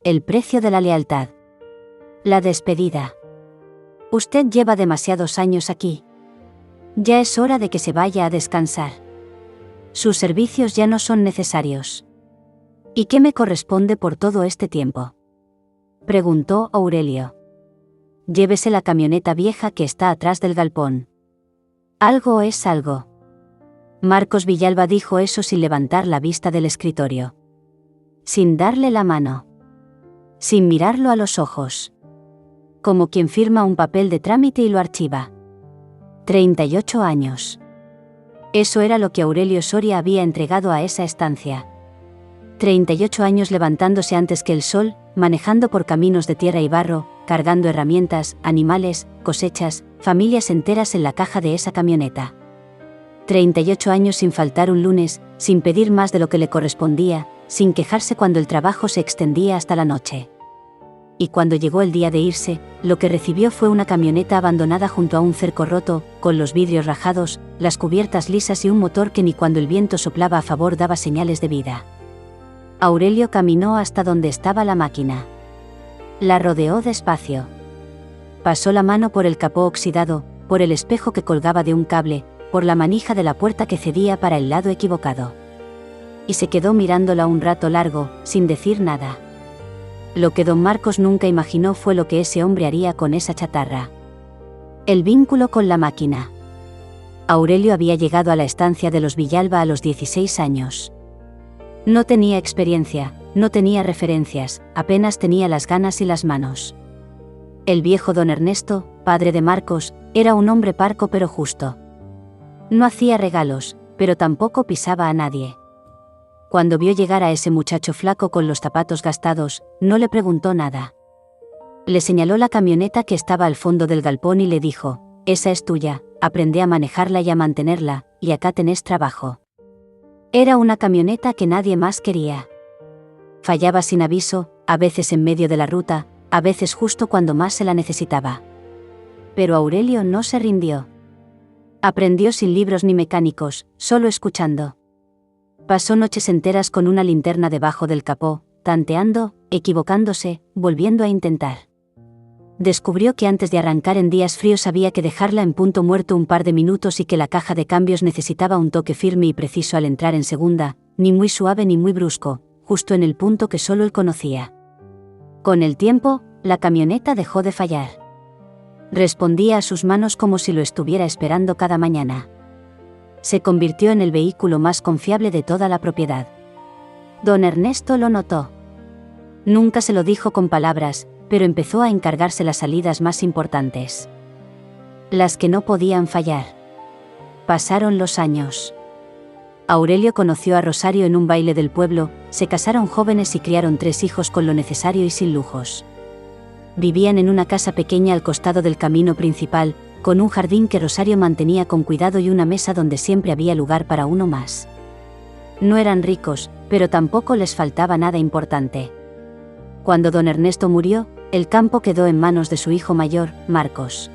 El precio de la lealtad. La despedida. Usted lleva demasiados años aquí. Ya es hora de que se vaya a descansar. Sus servicios ya no son necesarios. ¿Y qué me corresponde por todo este tiempo?, preguntó Aurelio. Llévese la camioneta vieja que está atrás del galpón. Algo es algo. Marcos Villalba dijo eso sin levantar la vista del escritorio. Sin darle la mano. Sin mirarlo a los ojos. Como quien firma un papel de trámite y lo archiva. 38 años. Eso era lo que Aurelio Soria había entregado a esa estancia. 38 años levantándose antes que el sol, manejando por caminos de tierra y barro, cargando herramientas, animales, cosechas, familias enteras en la caja de esa camioneta. 38 años sin faltar un lunes, sin pedir más de lo que le correspondía, sin quejarse cuando el trabajo se extendía hasta la noche. Y cuando llegó el día de irse, lo que recibió fue una camioneta abandonada junto a un cerco roto, con los vidrios rajados, las cubiertas lisas y un motor que ni cuando el viento soplaba a favor daba señales de vida. Aurelio caminó hasta donde estaba la máquina. La rodeó despacio. Pasó la mano por el capó oxidado, por el espejo que colgaba de un cable, por la manija de la puerta que cedía para el lado equivocado. Y se quedó mirándola un rato largo, sin decir nada. Lo que don Marcos nunca imaginó fue lo que ese hombre haría con esa chatarra. El vínculo con la máquina. Aurelio había llegado a la estancia de los Villalba a los 16 años. No tenía experiencia, no tenía referencias, apenas tenía las ganas y las manos. El viejo don Ernesto, padre de Marcos, era un hombre parco pero justo. No hacía regalos, pero tampoco pisaba a nadie. Cuando vio llegar a ese muchacho flaco con los zapatos gastados, no le preguntó nada. Le señaló la camioneta que estaba al fondo del galpón y le dijo: «Esa es tuya, aprende a manejarla y a mantenerla, y acá tenés trabajo». Era una camioneta que nadie más quería. Fallaba sin aviso, a veces en medio de la ruta, a veces justo cuando más se la necesitaba. Pero Aurelio no se rindió. Aprendió sin libros ni mecánicos, solo escuchando. Pasó noches enteras con una linterna debajo del capó, tanteando, equivocándose, volviendo a intentar. Descubrió que antes de arrancar en días fríos había que dejarla en punto muerto un par de minutos y que la caja de cambios necesitaba un toque firme y preciso al entrar en segunda, ni muy suave ni muy brusco, justo en el punto que solo él conocía. Con el tiempo, la camioneta dejó de fallar. Respondía a sus manos como si lo estuviera esperando cada mañana. Se convirtió en el vehículo más confiable de toda la propiedad. Don Ernesto lo notó. Nunca se lo dijo con palabras, pero empezó a encargarse las salidas más importantes. Las que no podían fallar. Pasaron los años. Aurelio conoció a Rosario en un baile del pueblo, se casaron jóvenes y criaron 3 hijos con lo necesario y sin lujos. Vivían en una casa pequeña al costado del camino principal, con un jardín que Rosario mantenía con cuidado y una mesa donde siempre había lugar para uno más. No eran ricos, pero tampoco les faltaba nada importante. Cuando don Ernesto murió, el campo quedó en manos de su hijo mayor, Marcos.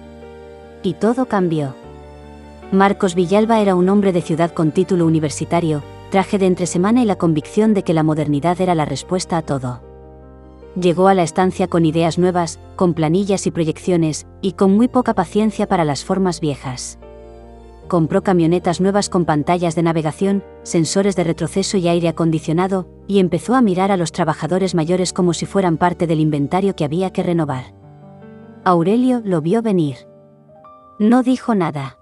Y todo cambió. Marcos Villalba era un hombre de ciudad con título universitario, traje de entresemana y la convicción de que la modernidad era la respuesta a todo. Llegó a la estancia con ideas nuevas, con planillas y proyecciones, y con muy poca paciencia para las formas viejas. Compró camionetas nuevas con pantallas de navegación, sensores de retroceso y aire acondicionado, y empezó a mirar a los trabajadores mayores como si fueran parte del inventario que había que renovar. Aurelio lo vio venir. No dijo nada.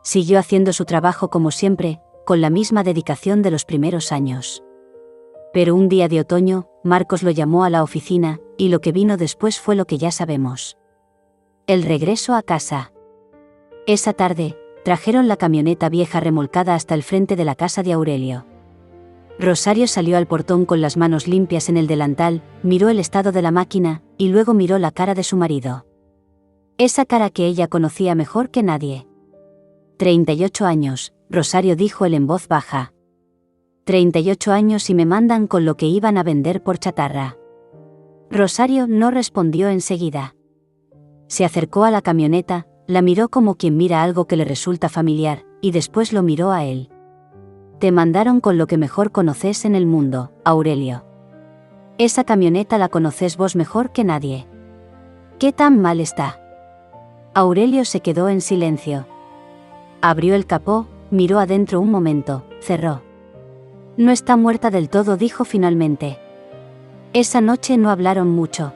Siguió haciendo su trabajo como siempre, con la misma dedicación de los primeros años. Pero un día de otoño, Marcos lo llamó a la oficina, y lo que vino después fue lo que ya sabemos. El regreso a casa. Esa tarde, trajeron la camioneta vieja remolcada hasta el frente de la casa de Aurelio. Rosario salió al portón con las manos limpias en el delantal, miró el estado de la máquina, y luego miró la cara de su marido. Esa cara que ella conocía mejor que nadie. 38 años, Rosario dijo él en voz baja. 38 años y me mandan con lo que iban a vender por chatarra. Rosario no respondió enseguida. Se acercó a la camioneta, la miró como quien mira algo que le resulta familiar, y después lo miró a él. Te mandaron con lo que mejor conoces en el mundo, Aurelio. Esa camioneta la conocés vos mejor que nadie. ¿Qué tan mal está? Aurelio se quedó en silencio. Abrió el capó, miró adentro un momento, cerró. No está muerta del todo, dijo finalmente. Esa noche no hablaron mucho.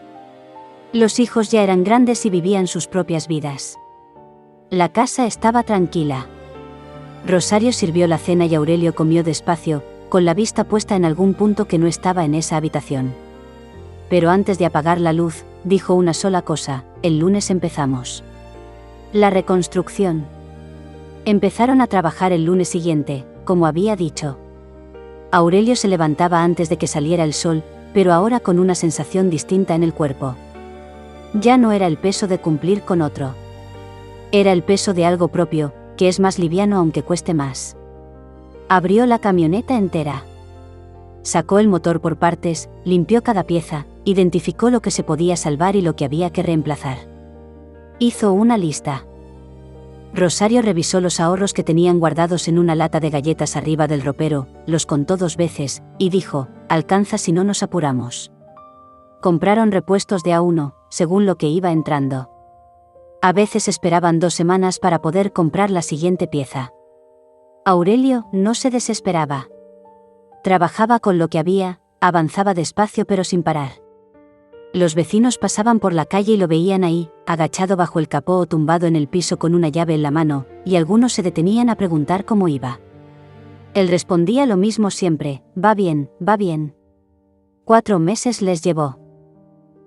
Los hijos ya eran grandes y vivían sus propias vidas. La casa estaba tranquila. Rosario sirvió la cena y Aurelio comió despacio, con la vista puesta en algún punto que no estaba en esa habitación. Pero antes de apagar la luz, dijo una sola cosa: el lunes empezamos. La reconstrucción. Empezaron a trabajar el lunes siguiente, como había dicho. Aurelio se levantaba antes de que saliera el sol, pero ahora con una sensación distinta en el cuerpo. Ya no era el peso de cumplir con otro. Era el peso de algo propio, que es más liviano aunque cueste más. Abrió la camioneta entera. Sacó el motor por partes, limpió cada pieza, identificó lo que se podía salvar y lo que había que reemplazar. Hizo una lista. Rosario revisó los ahorros que tenían guardados en una lata de galletas arriba del ropero, los contó 2 veces, y dijo: alcanza si no nos apuramos. Compraron repuestos de A1, según lo que iba entrando. A veces esperaban 2 semanas para poder comprar la siguiente pieza. Aurelio no se desesperaba. Trabajaba con lo que había, avanzaba despacio pero sin parar. Los vecinos pasaban por la calle y lo veían ahí, agachado bajo el capó o tumbado en el piso con una llave en la mano, y algunos se detenían a preguntar cómo iba. Él respondía lo mismo siempre: va bien, va bien. 4 meses les llevó.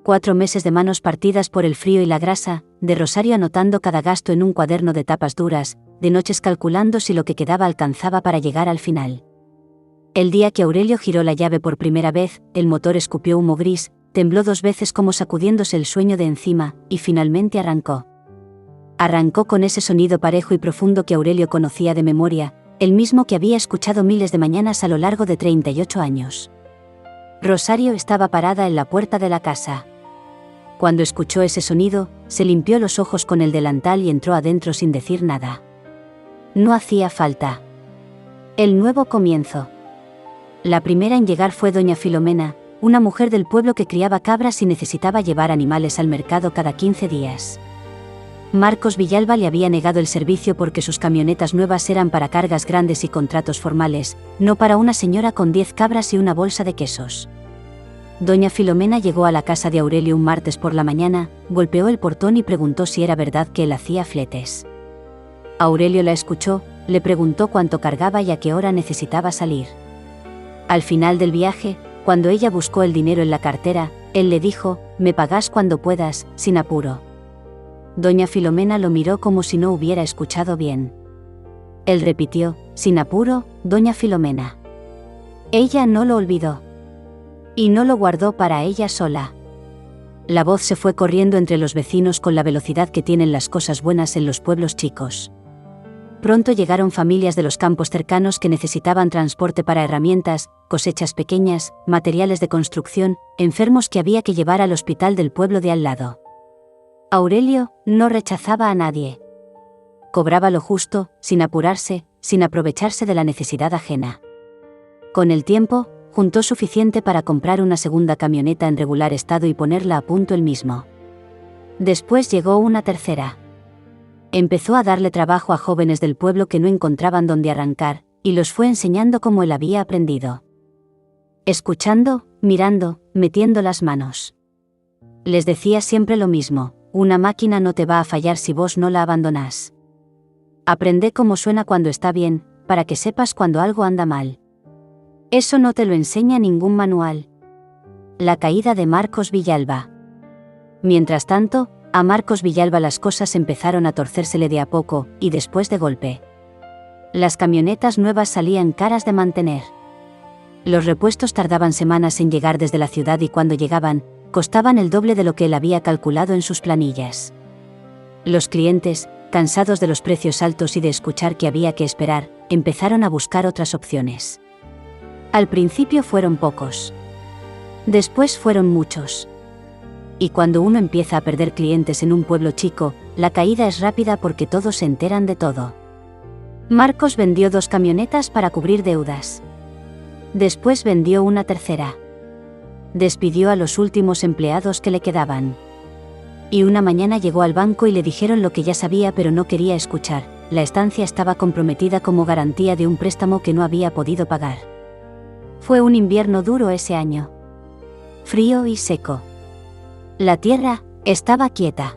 4 meses de manos partidas por el frío y la grasa, de Rosario anotando cada gasto en un cuaderno de tapas duras, de noches calculando si lo que quedaba alcanzaba para llegar al final. El día que Aurelio giró la llave por primera vez, el motor escupió humo gris, tembló 2 veces como sacudiéndose el sueño de encima, y finalmente arrancó. Arrancó con ese sonido parejo y profundo que Aurelio conocía de memoria, el mismo que había escuchado miles de mañanas a lo largo de 38 años. Rosario estaba parada en la puerta de la casa. Cuando escuchó ese sonido, se limpió los ojos con el delantal y entró adentro sin decir nada. No hacía falta. El nuevo comienzo. La primera en llegar fue doña Filomena, una mujer del pueblo que criaba cabras y necesitaba llevar animales al mercado cada 15 días. Marcos Villalba le había negado el servicio porque sus camionetas nuevas eran para cargas grandes y contratos formales, no para una señora con 10 cabras y una bolsa de quesos. Doña Filomena llegó a la casa de Aurelio un martes por la mañana, golpeó el portón y preguntó si era verdad que él hacía fletes. Aurelio la escuchó, le preguntó cuánto cargaba y a qué hora necesitaba salir. Al final del viaje, cuando ella buscó el dinero en la cartera, él le dijo: me pagás cuando puedas, sin apuro. Doña Filomena lo miró como si no hubiera escuchado bien. Él repitió: sin apuro, doña Filomena. Ella no lo olvidó. Y no lo guardó para ella sola. La voz se fue corriendo entre los vecinos con la velocidad que tienen las cosas buenas en los pueblos chicos. Pronto llegaron familias de los campos cercanos que necesitaban transporte para herramientas, cosechas pequeñas, materiales de construcción, enfermos que había que llevar al hospital del pueblo de al lado. Aurelio no rechazaba a nadie. Cobraba lo justo, sin apurarse, sin aprovecharse de la necesidad ajena. Con el tiempo, juntó suficiente para comprar una segunda camioneta en regular estado y ponerla a punto él mismo. Después llegó una tercera. Empezó a darle trabajo a jóvenes del pueblo que no encontraban dónde arrancar, y los fue enseñando como él había aprendido. Escuchando, mirando, metiendo las manos. Les decía siempre lo mismo: una máquina no te va a fallar si vos no la abandonás. Aprende cómo suena cuando está bien, para que sepas cuando algo anda mal. Eso no te lo enseña ningún manual. La caída de Marcos Villalba. Mientras tanto, a Marcos Villalba las cosas empezaron a torcérsele de a poco, y después de golpe. Las camionetas nuevas salían caras de mantener. Los repuestos tardaban semanas en llegar desde la ciudad y cuando llegaban, costaban el doble de lo que él había calculado en sus planillas. Los clientes, cansados de los precios altos y de escuchar que había que esperar, empezaron a buscar otras opciones. Al principio fueron pocos. Después fueron muchos. Y cuando uno empieza a perder clientes en un pueblo chico, la caída es rápida porque todos se enteran de todo. Marcos vendió 2 camionetas para cubrir deudas. Después vendió una tercera. Despidió a los últimos empleados que le quedaban. Y una mañana llegó al banco y le dijeron lo que ya sabía pero no quería escuchar: la estancia estaba comprometida como garantía de un préstamo que no había podido pagar. Fue un invierno duro ese año. Frío y seco. La tierra estaba quieta.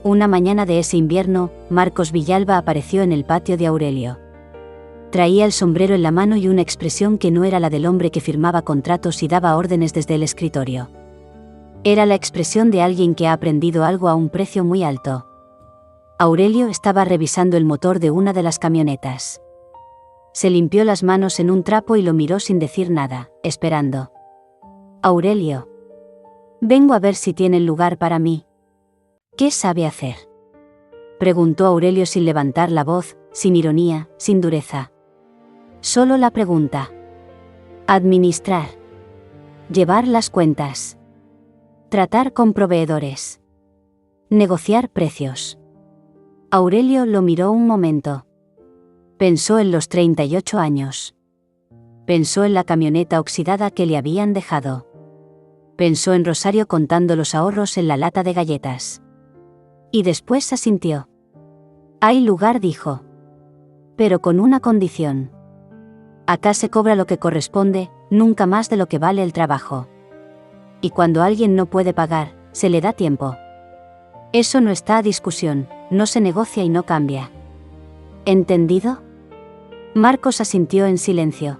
Una mañana de ese invierno, Marcos Villalba apareció en el patio de Aurelio. Traía el sombrero en la mano y una expresión que no era la del hombre que firmaba contratos y daba órdenes desde el escritorio. Era la expresión de alguien que ha aprendido algo a un precio muy alto. Aurelio estaba revisando el motor de una de las camionetas. Se limpió las manos en un trapo y lo miró sin decir nada, esperando. «Aurelio. Vengo a ver si tienen lugar para mí». «¿Qué sabe hacer?», preguntó Aurelio sin levantar la voz, sin ironía, sin dureza. Solo la pregunta. Administrar. Llevar las cuentas. Tratar con proveedores. Negociar precios. Aurelio lo miró un momento. Pensó en los 38 años. Pensó en la camioneta oxidada que le habían dejado. Pensó en Rosario contando los ahorros en la lata de galletas. Y después asintió. «Hay lugar», dijo. «Pero con una condición. Acá se cobra lo que corresponde, nunca más de lo que vale el trabajo. Y cuando alguien no puede pagar, se le da tiempo. Eso no está a discusión, no se negocia y no cambia. ¿Entendido?». Marcos asintió en silencio.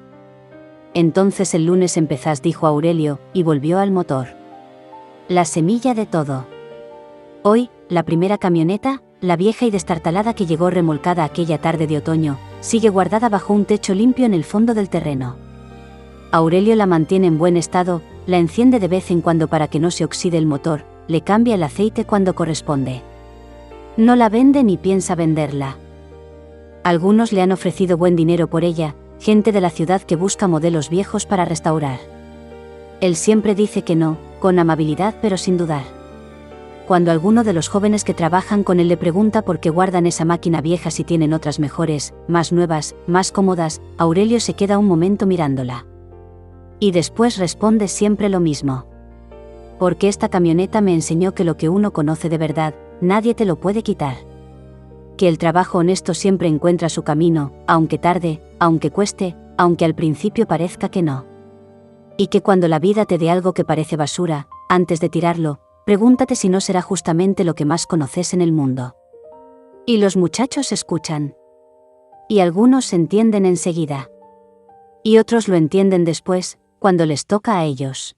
«Entonces el lunes empezás», dijo Aurelio, y volvió al motor. La semilla de todo. Hoy, la primera camioneta, la vieja y destartalada que llegó remolcada aquella tarde de otoño, sigue guardada bajo un techo limpio en el fondo del terreno. Aurelio la mantiene en buen estado, la enciende de vez en cuando para que no se oxide el motor, le cambia el aceite cuando corresponde. No la vende ni piensa venderla. Algunos le han ofrecido buen dinero por ella, gente de la ciudad que busca modelos viejos para restaurar. Él siempre dice que no, con amabilidad pero sin dudar. Cuando alguno de los jóvenes que trabajan con él le pregunta por qué guardan esa máquina vieja si tienen otras mejores, más nuevas, más cómodas, Aurelio se queda un momento mirándola. Y después responde siempre lo mismo. «Porque esta camioneta me enseñó que lo que uno conoce de verdad, nadie te lo puede quitar. Que el trabajo honesto siempre encuentra su camino, aunque tarde, aunque cueste, aunque al principio parezca que no. Y que cuando la vida te dé algo que parece basura, antes de tirarlo, pregúntate si no será justamente lo que más conoces en el mundo». Y los muchachos escuchan. Y algunos entienden enseguida. Y otros lo entienden después, cuando les toca a ellos.